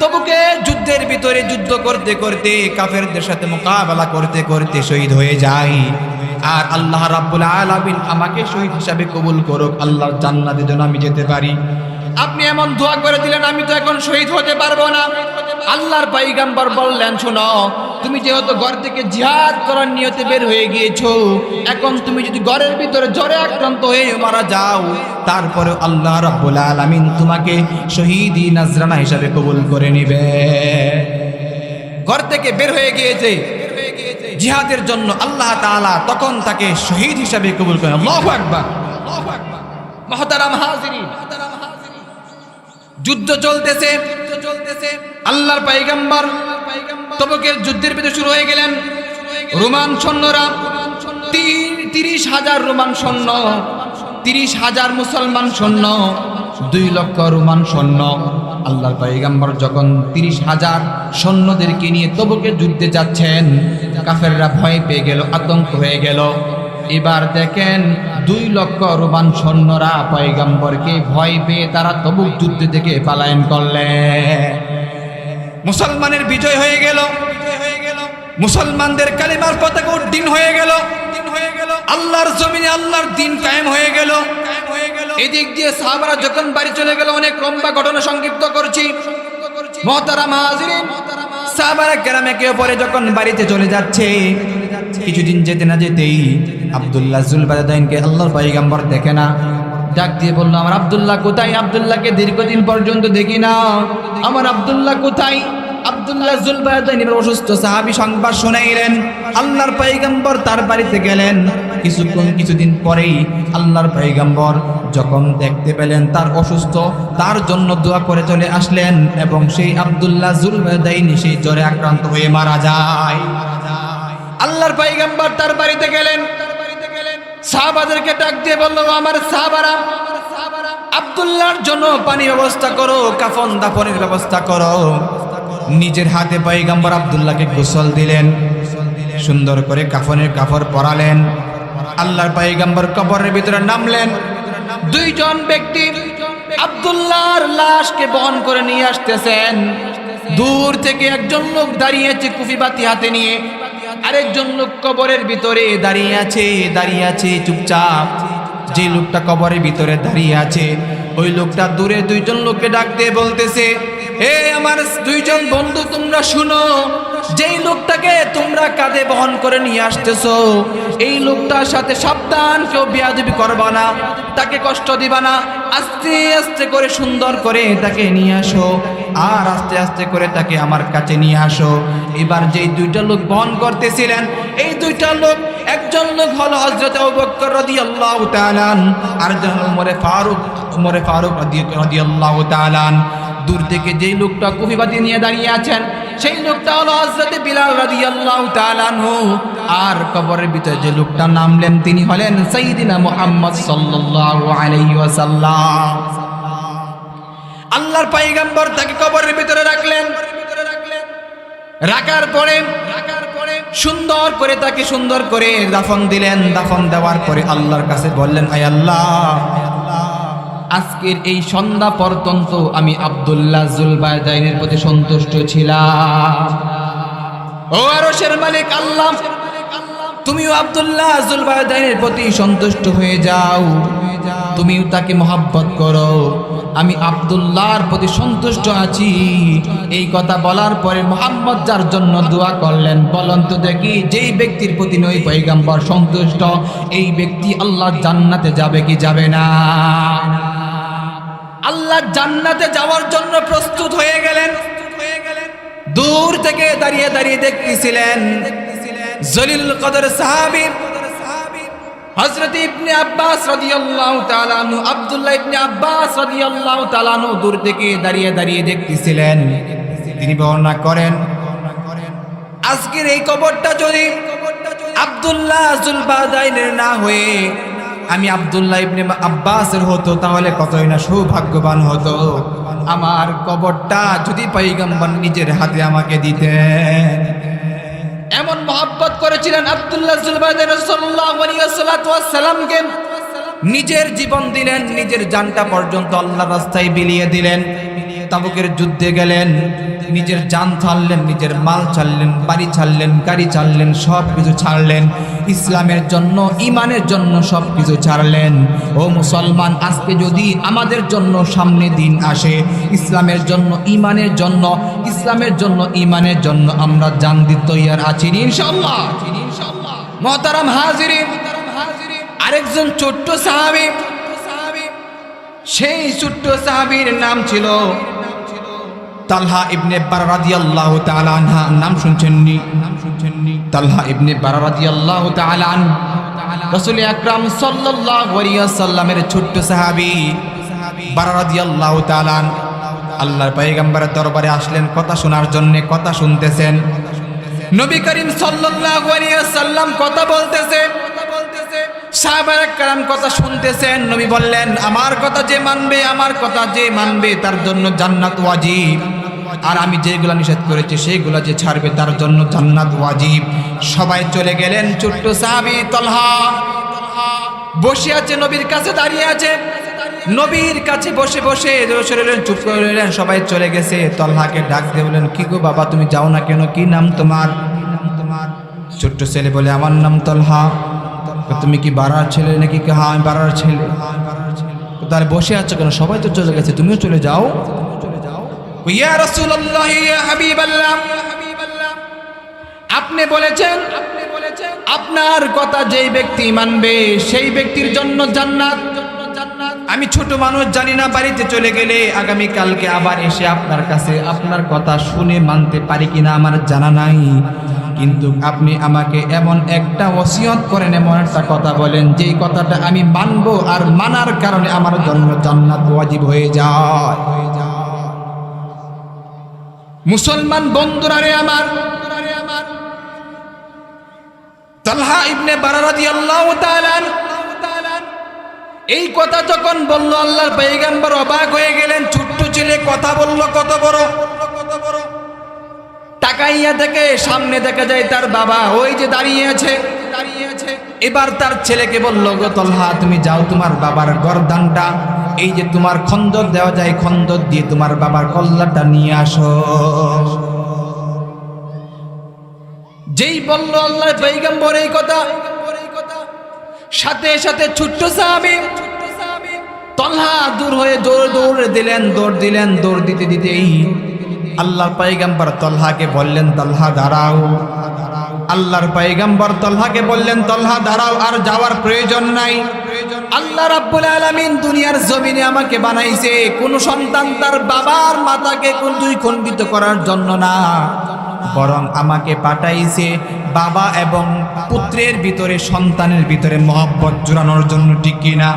তবুকে যুদ্ধের ভিতরে যুদ্ধ করতে করতে, কাফেরদের সাথে মোকাবেলা করতে করতে শহীদ হয়ে যাই, আর আল্লাহ রাব্বুল আলামিন আমাকে শহীদ হিসাবে কবুল করুক, আল্লাহর জান্নাতে যেন আমি যেতে পারি। আপনি এমন দোয়া করে দিলেন, আমি তো এখন শহীদ হতে পারবো না। আল্লাহর পয়গম্বর বললেন, শোনো, তুমি যেহেতু ঘর থেকে জিহাদ করার নিয়তে বের হয়ে গিয়েছো, এখন তুমি যদি ঘরের ভিতরে জ্বরে আক্রান্ত হয়ে মারা যাও, তারপরে আল্লাহ রাব্বুল আলামিন তোমাকে শহীদি নাজরানা হিসাবে কবুল করে নেবে। ঘর থেকে বের হয়ে গিয়েছে জিহাদের জন্য, আল্লাহ তাআলা তখন তাকে শহীদ হিসাবে কবুল করেন। আল্লাহু আকবার। মুহতারাম হাজিরিন, যুদ্ধ চলতেছে। আল্লাহর পয়গম্বর তাবুকের যুদ্ধের ভিতরে শুরু হয়ে গেলেন। রোমান সৈন্যরা 30,000 রোমান সৈন্য, 30,000 মুসলমান সৈন্য, 2 লক্ষ রোমান সৈন্য। আল্লাহর পয়গম্বর যখন 30,000 সৈন্যদেরকে নিয়ে তাবুকের যুদ্ধে যাচ্ছেন, কাফেররা ভয় পেয়ে গেল, আতঙ্ক হয়ে গেল। এবার দেখেন 2 লক্ষ রোমান সৈন্যরা পয়গম্বরকে ভয় পেয়ে তারা তাবুক যুদ্ধ থেকে পলায়ন করলেন। মুসলমানের বিজয় হয়ে গেল, মুসলমানদের কালিমার পতাকা উড্ডীন হয়ে গেল, আল্লাহর জমিনে আল্লাহর দ্বীন কায়েম হয়ে গেল। এদিক দিয়ে সাহাবারা যখন বাড়ি চলে গেল, অনেক লম্বা ঘটনা সংক্ষিপ্ত করছি। মুহতারাম হাজিরিন, সাহাবারা কেরামে কেউ পরে যখন বাড়িতে চলে যাচ্ছে, কিছুদিন যেতে না যেতেই আব্দুল্লাহ জুলবাজদাইনকে আল্লাহর পয়গম্বর দেখে না। ডাক দিয়ে বলল, আমার আব্দুল্লাহ কোথায়? আব্দুল্লাহকে দীর্ঘদিন পর্যন্ত দেখি না, আমার আব্দুল্লাহ কোথায়? আব্দুল্লাহ যুলবায়দাইনের অসুস্থ সাহাবী সংবাদ শুনাইলেন। আল্লাহর পয়গম্বর তার বাড়িতে গেলেন। কিছুদিন পরেই আল্লাহর পয়গম্বর যখন দেখতে পেলেন তার অসুস্থ, তার জন্য দোয়া করে চলে আসলেন এবং সেই আব্দুল্লাহ যুলবায়দাইনি সেই জ্বরে আক্রান্ত হয়ে মারা যায়। আল্লাহর পয়গম্বর তার বাড়িতে গেলেন, সাহাবাদেরকে ডাক দিয়ে বলল, আমার সাহাবারা, আব্দুল্লাহর জন্য পানির ব্যবস্থা করো, কাফন দাফনের ব্যবস্থা করো। নিজের হাতে পয়গম্বর আব্দুল্লাহকে গোসল দিলেন, সুন্দর করে কাফনের কাপড় পরালেন। আল্লাহর পয়গম্বর কবরের ভিতরে নামলেন। দুইজন ব্যক্তি আব্দুল্লাহর লাশকে বহন করে নিয়ে আসতেছেন। দূর থেকে একজন লোক দাঁড়িয়ে আছে কুফি বাতি হাতে নিয়ে, আরেকজন লোক কবরের ভিতরে দাঁড়িয়ে আছে চুপচাপ। যে লোকটা কবরের ভিতরে দাঁড়িয়ে আছে ওই লোকটা দূরে দুইজন লোককে ডাক দিয়ে বলতেছে, এ আমার দুইজন বন্ধু, তোমরা শুনো, যেই লোকটাকে তোমরা কাঁধে বহন করে নিয়ে আসতেছো এই লোকটার সাথে সাবধান, কেউ বেয়াদবি করবা না, তাকে কষ্ট দিবা না, আস্তে আস্তে করে সুন্দর করে তাকে নিয়ে আসো, আর আস্তে আস্তে করে তাকে আমার কাছে নিয়ে আসো। এবার যেই দুইটা লোক বহন করতেছিলেন এই দুইটা লোক, একজন লোক হলো হযরত আবু বকর রাদিয়াল্লাহু তাআলা আনহু, আর একজন হলো উমরে ফারুক রাদিয়াল্লাহু তাআলা আনহু। দূর থেকে যেই লোকটা কুফিবাতি নিয়ে দাঁড়িয়ে আছেন সেই লোকটা হলো হযরত বিলাল রাদিয়াল্লাহু তাআলা আনহু, আর কবরের ভিতরে যে লোকটা নামলেন তিনি হলেন সাইয়্যিদিনা মুহাম্মদ সাল্লাল্লাহু আলাইহি ওয়াসাল্লাম। আল্লাহর পয়গম্বর তাকে কবরের ভিতরে রাখলেন। রাখার পরে সুন্দর করে তাকে সুন্দর করে দাফন দিলেন। দাফন দেওয়ার পরে আল্লাহর কাছে বললেন, আয় আল্লাহ, আজকের এই সন্ধ্যা পর্যন্ত আমি আব্দুল্লাহ যুলবায়দাইনের প্রতি সন্তুষ্ট ছিলাম। ও আরশের মালিক আল্লাহ, তুমিও আব্দুল্লাহ যুলবায়দাইনের প্রতি সন্তুষ্ট হয়ে যাও, তুমিও তাকে মহব্বত করো। আমি আব্দুল্লাহর প্রতি সন্তুষ্ট আছি। এই কথা বলার পরে মুহাম্মদ যার জন্য দোয়া করলেন, বলুন তো দেখি, যেই ব্যক্তির প্রতি নবী পয়গম্বর সন্তুষ্ট এই ব্যক্তি আল্লাহর জান্নাতে যাবে কি যাবে না? আল্লাহ জান্নাতে যাওয়ার জন্য প্রস্তুত হয়ে গেলেন। দূর থেকে দাঁড়িয়ে দাঁড়িয়ে দেখতেছিলেন জলিল কদর সাহাবী হযরত ইবনে আব্বাস রাদিয়াল্লাহু তাআলা আনহু, আব্দুল্লাহ ইবনে আব্বাস রাদিয়াল্লাহু তাআলা আনহু দূর থেকে দাঁড়িয়ে দাঁড়িয়ে দেখতেছিলেন। তিনি বর্ণনা করেন, আজকের এই কবরটা যদি আব্দুল্লাহ যুলবায়দাইনের না হয়ে আমি আব্দুল্লাহ ইবনে আব্বাসের হতো তাহলে কতই না সৌভাগ্যবান হতো। আমার কবরটা যদি পয়গম্বর নিজের হাতে আমাকে দিতেন। এমন মহব্বত করেছিলেন আব্দুল্লাহ যুলবায়দাইন সাল্লাল্লাহু আলাইহি ওয়াসাল্লামকে, নিজের জীবন দিলেন, নিজের জানটা পর্যন্ত আল্লাহর রাস্তায় বিলিয়ে দিলেন। তাবুকের যুদ্ধে গেলেন, নিজের জান ছাড়লেন, নিজের মাল ছাড়লেন, বাড়ি ছাড়লেন, গাড়ি ছাড়লেন, সব কিছু ছাড়লেন ইসলামের জন্য, ইমানের জন্য সব কিছু ছাড়লেন। ও মুসলমান, আজকে যদি আমাদের জন্য সামনে দিন আসে ইসলামের জন্য, ইমানের জন্য, ইসলামের জন্য, ইমানের জন্য আমরা জান দিতে তৈয়ার আছি ইনশাআল্লাহ। মুহতারাম হাজিরিন, আরেকজন ছোট্ট সাহাবী, সেই ছোট্ট সাহাবীর নাম ছিল তালহা ইবনে বারা রাদিয়াল্লাহু তাআলা আনহু। নাম শুনছেননি? তালহা ইবনে বারা রাদিয়াল্লাহু তাআলা আনহু রাসূল আকরাম সাল্লাল্লাহু আলাইহি ওয়াসাল্লামের ছোট্ট সাহাবী বারা রাদিয়াল্লাহু তাআলা আনহু আল্লাহর পয়গম্বরের দরবারে আসলেন কথা শোনার জন্য। কথা শুনতেছেন, নবী করিম সাল্লাল্লাহু আলাইহি ওয়াসাল্লাম কথা বলতেছেন, সাহাবায়ে কেরাম কথা শুনতেছেন। নবী বললেন, আমার কথা যে মানবে, আমার কথা যে মানবে তার জন্য জান্নাত ওয়াজিব, আর আমি যেগুলা নিষেধ করেছি সেইগুলা যে ছাড়বে তার জন্য জান্নাত ওয়াজিব। সবাই চলে গেলেন। ছোট্ট সাহাবী তালহা বসে আছে, নবীর কাছে দাঁড়িয়ে আছে। নবীর কাছে বসে বসে রইলেন, চুপ করে রইলেন। সবাই চলে গেছে। তালহাকে ডাক দিয়ে বললেন, কি গো বাবা, তুমি যাও না কেন? কি নাম তোমার? ছোট্ট ছেলে বলে, আমার নাম তালহা। তুমি কি বারার ছেলে নাকি? হ্যাঁ, আমি বারার ছেলে। তাহলে বসে আছো কেন? সবাই তো চলে গেছে, তুমিও চলে যাও। ইয়া রাসূলুল্লাহ, ইয়া হাবিবাল্লাহ, আপনি বলেছেন আপনার কথা যেই ব্যক্তি মানবে সেই ব্যক্তির জন্য জান্নাত। আমি ছোট মানুষ, জানি না বাড়িতে চলে গেলে আগামী কালকে আবার এসে আপনার কাছে আপনার কথা শুনে মানতে পারি কিনা আমার জানা নাই, কিন্তু আপনি আমাকে এমন একটা ওসিয়ত করেন, এমন একটা কথা বলেন যেই কথাটা আমি মানবো আর মানার কারণে আমার জন্য জান্নাত ওয়াজিব হয়ে যায়। মুসলমান বন্ধুরা রে আমার, তালহা ইবনে বারা রাদিয়াল্লাহু তাআলা এই কথা যখন বলল, আল্লাহর পয়গম্বর অবাক হয়ে গেলেন। ছোট্ট ছেলে কথা বলল, কত বড়। তাকাইয়া দেখে সামনে দেখা যায় তার বাবা ওই যে দাঁড়িয়ে আছে। এবার তার ছেলেকে বলল, গো তালহা, তুমি যাও তোমার বাবার গর্দানটা, এই যে তোমার খন্দক দেওয়া যায়, খন্দক দিয়ে তোমার বাবার কল্লাটা নিয়ে আসো। যেই বলল আল্লাহর পয়গম্বর এই কথা, সাথে সাথে ছোট্ট সাহাবী তালহা দূর হয়ে দৌড় দিলেন। দৌড় দিতে দিতেই আল্লাহর পয়গম্বর তালহাকে বললেন, তালহা দাঁড়াও। আল্লাহর পয়গম্বর তালহাকে বললেন, তালহা দাঁড়াও, আর যাওয়ার প্রয়োজন নাই। আল্লাহ রাব্বুল আলামিন দুনিয়ার জমিনে আমাকে বানাইছে কোন সন্তান তার বাবার মাথাকে খণ্ডিত করার জন্য না, বরং আমাকে পাঠাইছে বাবা এবং পুত্রের ভিতরে, সন্তানের ভিতরে মহব্বত জোড়ানোর জন্য, ঠিক কিনা?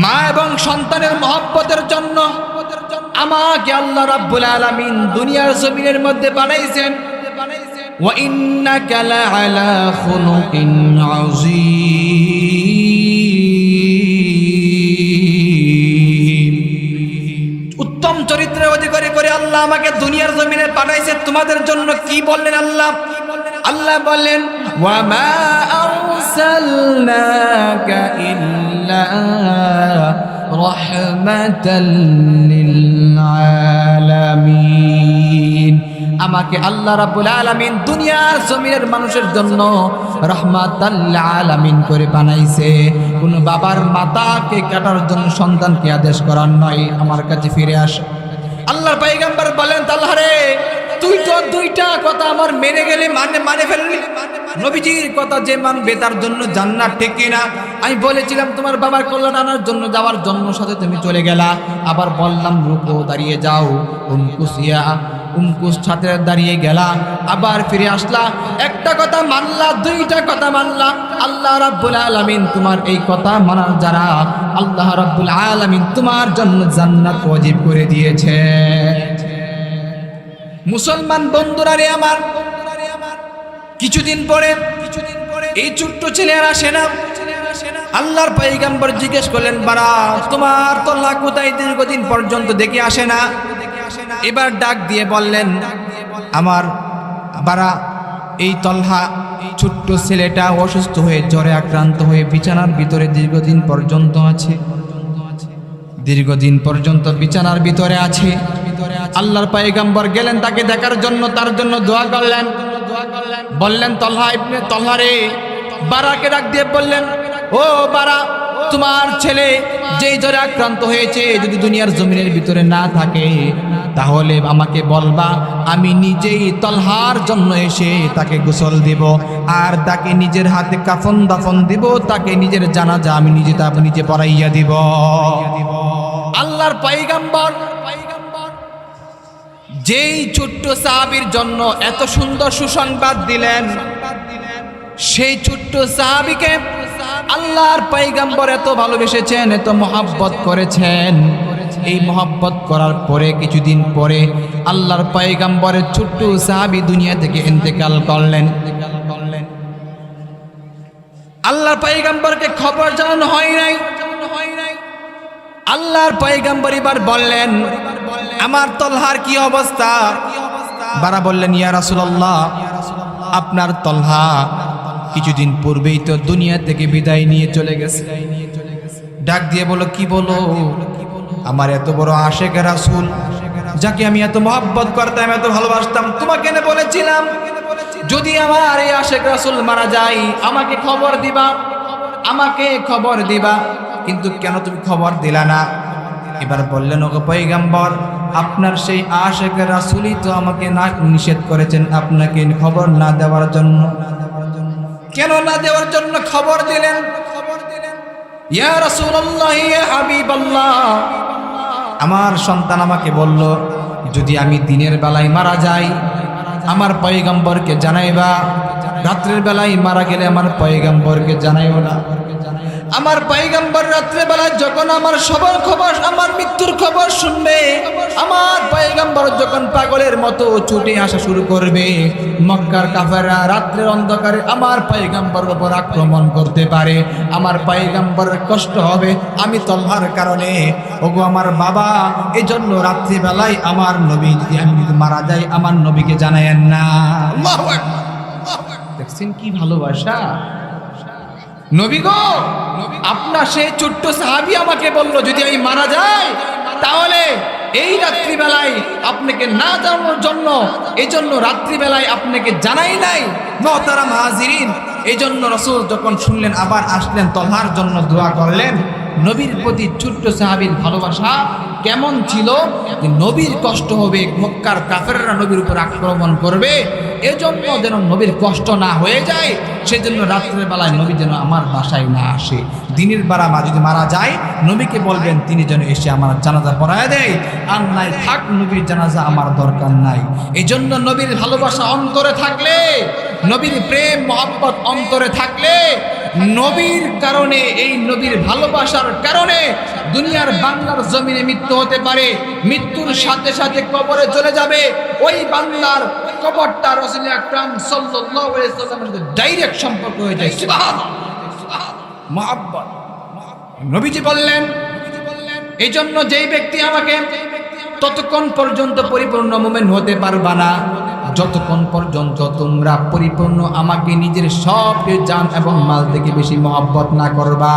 মা এবং সন্তানের মহব্বতের জন্য আমাকে আল্লাহ রাব্বুল আলামিন দুনিয়ার জমিনের মধ্যে বানাইছেন। ওয়া ইন্নাকা লাআলা খুলুকিন আযীম, উত্তম চরিত্রের অধিকারী করে আল্লাহ আমাকে দুনিয়ার জমিনে পাঠাইছে তোমাদের জন্য। কি বললেন আল্লাহ? আল্লাহ বললেন, ওয়া মা আরসালনাকা ইল্লা রাহমাতাল লিল আলামিন, আমাকে আল্লাহ রাব্বুল আলামিন দুনিয়ার জমিনের মানুষের জন্য রাহমাতাল লিল আলামিন করে বানাইছে। কোন বাবার মাথাকে কাটার জন্য সন্তানকে আদেশ করার নয়, আমার কাছে ফিরে আস। আল্লাহর পয়গম্বর বলেন, তালহা রে, তুই তো দুইটা কথা আমার মেনে গেলে মানে ফেললি। নবীজির কথা যে মানবে তার জন্য জান্নাত, ঠিক কিনা? আমি বলেছিলাম তোমার বাবার কল্যাণ আনার জন্য যাওয়ার জন্য, সাথে তুমি চলে গেলা। আবার বললাম রুকু, দাঁড়িয়ে যাও, উমকুস সাথে দাঁড়িয়ে গেলা, আবার ফিরে আসলা। একটা কথা মানলা, দুইটা কথা মানলা। আল্লাহ রাব্বুল আলামিন তোমার এই কথা মানার যারা, আল্লাহ রাব্বুল আলামিন তোমার জন্য জান্নাত ওয়াজিব করে দিয়েছে। মুসলমান বন্ধুরা রে আমার, কিছুদিন পরে এই ছোট্ট ছেলেরা আসে না। আল্লাহর পয়গম্বর জিজ্ঞেস করলেন, বারা, তোমার তালহা কোথায়? দীর্ঘদিন পর্যন্ত দেখে আসে না। এবার ডাক দিয়ে বললেন, আমার বারা, এই তালহা ছোট্ট ছেলেটা অসুস্থ হয়ে জ্বরে আক্রান্ত হয়ে বিছানার ভিতরে দীর্ঘদিন পর্যন্ত আছে। দীর্ঘদিন পর্যন্ত বিছানার ভিতরে আছে। আল্লাহর পয়গম্বর গেলেন তাকে দেখার জন্য, তার জন্য দোয়া করলেন। বললেন, তালহা ইবনে তালহা রে, বারাকে ডাক দিয়ে বললেন, ও বারা, তোমার ছেলে যেই জ্বরে আক্রান্ত হয়েছে যদি দুনিয়ার জমিনের ভিতরে না থাকে, তাহলে আমাকে বলবা, আমি নিজেই তালহার জন্য এসে তাকে গোসল দিব, আর তাকে নিজের হাতে কাফন দাফন দিব, তাকে নিজের জানাজা আমি নিজে পড়াইয়া দিব। আল্লাহর পয়গম্বর যেই ছোট্ট সাহাবীর জন্য এত সুন্দর সুসংবাদ দিলেন, সেই ছোট্ট সাহাবীকে আল্লাহর পয়গম্বর এত ভালোবেসেছেন, এত মহব্বত করেছেন। এই মহব্বত করার পরে কিছুদিন পরে আল্লাহর পয়গম্বরের ছোট্ট সাহাবী দুনিয়া থেকে ইন্তেকাল করলেন। আল্লাহর পয়গম্বরকে খবর জানানো হয় নাই। আল্লাহর পয়গম্বর এবার বললেন, আমার তালহার কি অবস্থা? বারা বললেন, ইয়া রাসূলুল্লাহ, আপনার তালহা কিছুদিন পূর্বেই তো দুনিয়া থেকে বিদায় নিয়ে চলে গেছে। ডাক দিয়ে বলো, কি বলো? আমার এত বড় আশেক রাসূল, যাকে আমি এত মহব্বত করতাম, এত ভালোবাসতাম, তোমাকে না বলেছিলাম যদি আমার এই আশেক রাসূল মারা যায় আমাকে খবর দিবা, কিন্তু কেন তুমি খবর দিলা না? এবার বললেন, ওগো পয়গম্বর, আপনার সেই আশেক রাসূলই তো আমাকে না নিষেধ করেছেন আপনাকে খবর না দেওয়ার জন্য। কেন না দেওয়ার জন্য খবর দিলেন? ইয়া রাসূলুল্লাহ, ইয়া হাবিবাল্লাহ, আমার সন্তান আমাকে বলল যদি আমি দিনের বেলায় মারা যাই আমার পয়গম্বরকে জানাইবা, রাত্রের বেলায় মারা গেলে আমার পয়গম্বরকে জানাইও না। আমার পয়গম্বর রাত্রে বেলায় যখন আমার সবার খবর, আমার মৃত্যুর খবর শুনবে, আমার পয়গম্বর যখন পাগলের মতো ছুটে আসা শুরু করবে, মক্কার কাফেররা রাত্রের অন্ধকারে আমার পয়গম্বরের উপর আক্রমণ করতে পারে, আমার পয়গম্বরের কষ্ট হবে আমি তলহার কারণে। ওগো আমার বাবা, এজন্য রাত্রি বেলায় আমার নবী যদি আমি যদি মারা যাই আমার নবীকে জানায়েন না। আল্লাহু আকবার। দেখছেন কি ভালোবাসা। নবী গো, আপনার সেই ছোট্ট সাহাবী আমাকে বলল যদি আমি মারা যাই তাহলে এই রাত্রিবেলায় আপনাকে না জানানোর জন্য, এই জন্য রাত্রিবেলায় আপনাকে জানাই নাই। মুহতারাম হাজিরিন, এই জন্য রাসূল যখন শুনলেন আবার আসলেন, তলহার জন্য দোয়া করলেন। নবীর প্রতি ছোট্ট সাহাবীর ভালোবাসা কেমন ছিল যে নবীর কষ্ট হবে, মক্কার কাফেররা নবীর উপর আক্রমণ করবে, এজন্য যেন নবীর কষ্ট না হয়ে যায়, সেজন্য রাত্রের বেলায় নবী যেন আমার বাসায় না আসে। দিনের বেলা যদি মারা যায় নবীকে বলবেন তিনি যেন এসে আমার জানাজা পড়ায় দেয়, আর নাই থাক নবীর জানাজা আমার দরকার নাই। এই জন্য নবীর ভালোবাসা অন্তরে থাকলে, নবীর প্রেম মহব্বত অন্তরে থাকলে, নবীর কারণে, এই নবীর ভালোবাসার কারণে দুনিয়ার বাংলার জমিনে মৃত্যু হতে পারে, মৃত্যুর সাথে সাথে কবরে চলে যাবে, ওই বান্দার কবরটা রাসূল আকরাম সাল্লাল্লাহু আলাইহি ওয়াসাল্লামের সাথে ডাইরেক্ট সম্পর্ক হয়ে যায়। সুবহানাল্লাহ, মহব্বত। নবীজি বললেন, এই জন্য যেই ব্যক্তি আমাকে ততক্ষণ পর্যন্ত পরিপূর্ণ মুমিন হতে পারবা না যতক্ষণ পর্যন্ত তোমরা পরিপূর্ণ আমাকে নিজের সব জান এবং মাল থেকে বেশি মহব্বত না করবা।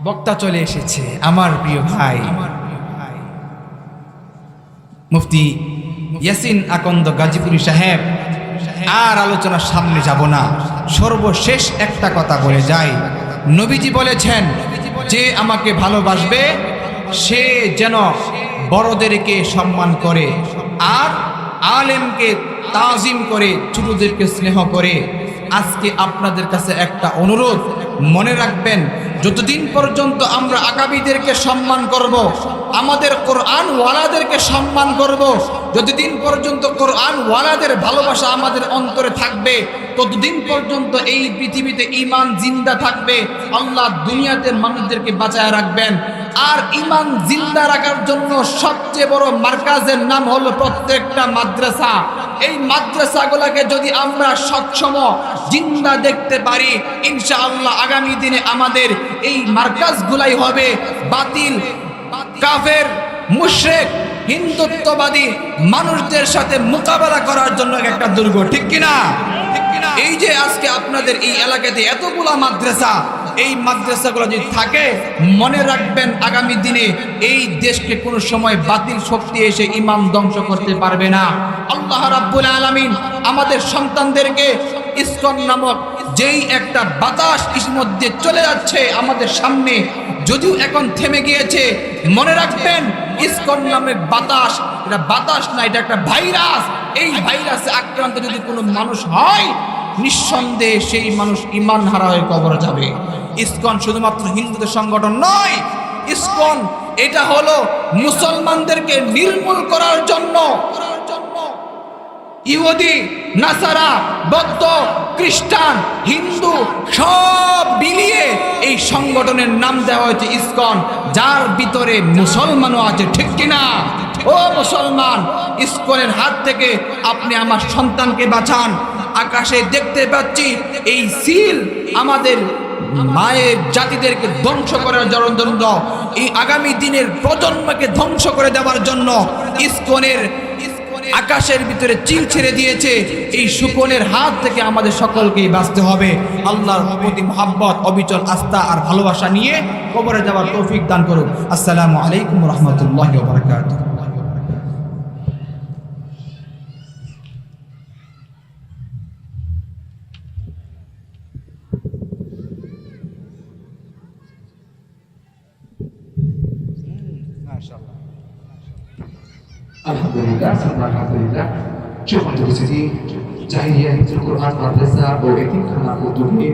বক্তা চলে এসেছে, আমার প্রিয় ভাই মুফতি ইয়াসিন আকন্দ গাজীপুরি সাহেব। আর আলোচনার সামনে যাব না, সর্বশেষ একটা কথা বলে যাই। নবীজি বলেছেন যে আমাকে ভালোবাসবে সে যেন বড়দেরকে সম্মান করে, আর আলেমকে তাজিম করে, ছোটদেরকে স্নেহ করে। আজকে আপনাদের কাছে একটা অনুরোধ, মনে রাখবেন যতদিন পর্যন্ত আমরা আকাবিদেরকে সম্মান করব, আমাদের কোরআন ওয়ালাদেরকে সম্মান করব, যতদিন পর্যন্ত কোরআন ওয়ালাদের ভালোবাসা আমাদের অন্তরে থাকবে ততদিন পর্যন্ত এই পৃথিবীতে ঈমান জিন্দা থাকবে। আল্লাহ দুনিয়াতে মানুষদেরকে বাঁচায় রাখবেন। আর ঈমান জিন্দা রাখার জন্য সবচেয়ে বড় মার্কাজের নাম হলো প্রত্যেকটা মাদ্রাসা। এই মাদ্রাসাগুলোকে যদি আমরা সক্ষম জিন্দা দেখতে পারি, ইনশাআল্লাহ আগামী দিনে আমাদের এই মার্কাজগুলাই হবে বাতিল, কাফের, মুশরিক, হিন্দুত্ববাদী মানুষদের সাথে মোকাবেলা করার জন্য একটা দুর্গ। ঠিক কিনা? এই যে আজকে আপনাদের এই এলাকাতে এতগুলা মাদ্রাসা, এই মাদ্রাসাগুলো যদি থাকে, মনে রাখবেন আগামী দিনে এই দেশকে কোনো সময় বাতিল শক্তি এসে ঈমান ধ্বংস করতে পারবে না। আল্লাহ রাব্বুল আলামিন আমাদের সন্তানদেরকে ইসকন নামক যেই একটা বাতাস ইতিমধ্যে চলে যাচ্ছে আমাদের সামনে, যদিও এখন থেমে গিয়েছে, মনে রাখবেন ইসকন নামের বাতাস, এটা বাতাস না, এটা একটা ভাইরাস। এই ভাইরাসে আক্রান্ত যদি কোনো মানুষ হয়, নিঃসন্দেহে সেই মানুষ ঈমান হারা হয়ে কবরে যাবে। ইসকন শুধুমাত্র হিন্দুদের সংগঠন নয়, ইসকন এটা হলো মুসলমানদেরকে নির্মূল করার জন্য। ইহুদি, নাসারা, বৌদ্ধ, খ্রিস্টান, হিন্দু সব মিলিয়ে এই সংগঠনের নাম দেওয়া হয়েছে ইসকন, যার ভিতরে মুসলমানও আছে। ঠিক কিনা? ও মুসলমান, ইসকনের হাত থেকে আপনি আমার সন্তানকে বাঁচান। আকাশে দেখতে পাচ্ছি এই সিল আমাদের মায়ের জাতিদেরকে ধ্বংস করার জন্য, এই আগামী দিনের প্রজন্মকে ধ্বংস করে দেওয়ার জন্য ইসকনের আকাশের ভিতরে চিল ছেড়ে দিয়েছে। এই শকুনের হাত থেকে আমাদের সকলকেই বাঁচতে হবে। আল্লাহর প্রতি মহব্বত, অবিচল আস্থা আর ভালোবাসা নিয়ে কবরে যাওয়ার তৌফিক দান করুন। আসসালামু আলাইকুম ওয়া রাহমাতুল্লাহি ওয়া বারাকাতুহু। Alhamdulillah, alhamdulillah. Syukur untuk sini. Jahiliyah Quran Madrasah Boeking Kana Kutubi